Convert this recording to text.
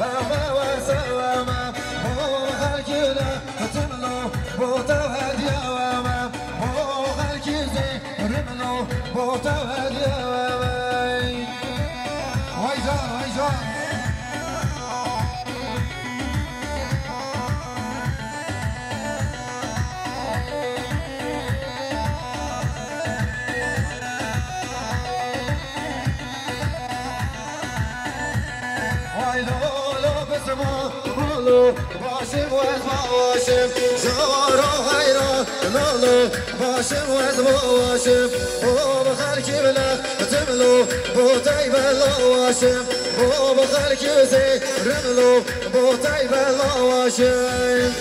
بابا وسلامة هو خلقنا تملو بوتوهد يا وما هو خلقزي رملو بوتوهد يا وما ويجان ويجان باشم و از باشم زارا حیران نالو باشم و از باشم او بخر کی بلا تملو بوتای بلا باشم او بخر کی زی رملو بوتای بلا باشم